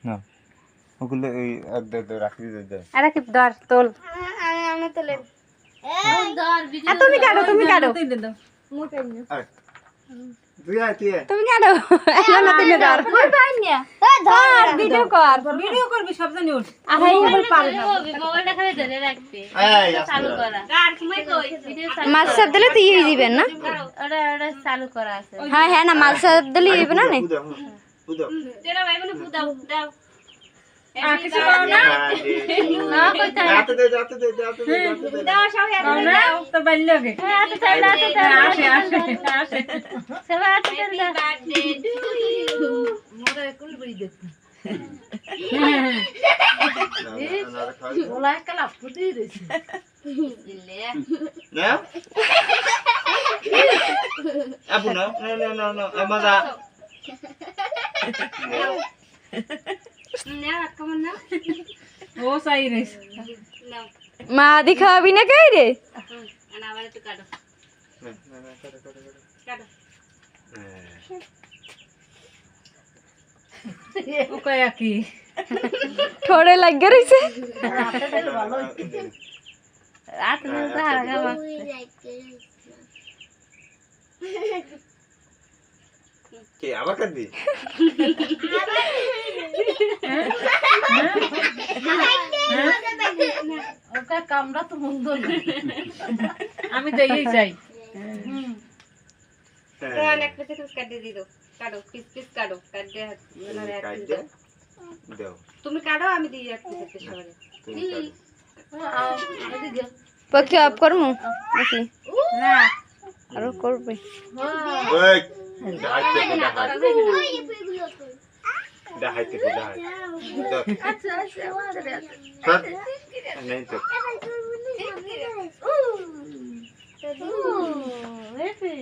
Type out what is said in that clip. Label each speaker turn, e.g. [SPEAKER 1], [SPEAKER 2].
[SPEAKER 1] না ওগুলো এই রাখি দে
[SPEAKER 2] আরে কি ধর তোল
[SPEAKER 3] আমি তোলে
[SPEAKER 2] তুমি কাটো তুমি কাটো
[SPEAKER 1] তুই আয় তুই আয়।
[SPEAKER 2] তুমি কাটো এলো না তুমি ধর ধর ভিডিও কর
[SPEAKER 4] ভিডিও করবি সব জানি ওঠ
[SPEAKER 2] আরে এগুলো পারে না
[SPEAKER 3] মোবাইলটা খালি ধরে রাখবে
[SPEAKER 1] এই
[SPEAKER 3] চালু করা কার সময় কই ভিডিও চালু
[SPEAKER 2] মাছ সাপ দিলে তুই হয়ে দিবেন না
[SPEAKER 3] ওটা চালু করা আছে
[SPEAKER 2] হ্যাঁ হ্যাঁ না মাছ সাপ দিলে হইবে না নে
[SPEAKER 1] উদা
[SPEAKER 3] তেরা ভাই বলে ফুদাও দাও
[SPEAKER 4] আর কিছু পাও না
[SPEAKER 3] না কইতা
[SPEAKER 1] রাতে দে
[SPEAKER 3] দাও সব
[SPEAKER 4] পাও না তো বাইল লাগে
[SPEAKER 3] হাতে চাই হাতে চাই
[SPEAKER 4] আসে আসে আসে
[SPEAKER 3] সব হাতে চাই বার্থডে টু
[SPEAKER 4] মোরে কুল বই দে
[SPEAKER 1] না
[SPEAKER 4] ওলা কালা ফুদি দিছে
[SPEAKER 3] দিলে
[SPEAKER 1] না আবু না মজা
[SPEAKER 3] না কেমন না
[SPEAKER 4] ও সাই রে
[SPEAKER 3] নাও
[SPEAKER 2] মা দিখাবি না কই রে
[SPEAKER 3] আনা আবার একটু কাটো কাটো
[SPEAKER 4] ও কয়া কি
[SPEAKER 2] ঠোড়ে লাগিয়ে রইছে
[SPEAKER 3] রাত না তো হালকা
[SPEAKER 1] কে আবার কাটবি
[SPEAKER 4] ওকা কামড়া তো মন্দ না আমি দেই যাই
[SPEAKER 3] তো অনেক পিস পিস কাটে দি দাও কাটো পিস পিস কাটো কাটে মানে এক পিস দাও
[SPEAKER 1] দাও
[SPEAKER 3] তুমি কাটো আমি দিই এক পিস পিস করে
[SPEAKER 1] তুমি কাটো
[SPEAKER 2] পক্ষে অফ করমু নাকি
[SPEAKER 3] না
[SPEAKER 2] আর করবে
[SPEAKER 1] ওই দাহাইতে দাহাইতে
[SPEAKER 3] আচ্ছা আচ্ছা
[SPEAKER 1] সব নেই তো
[SPEAKER 3] হেপি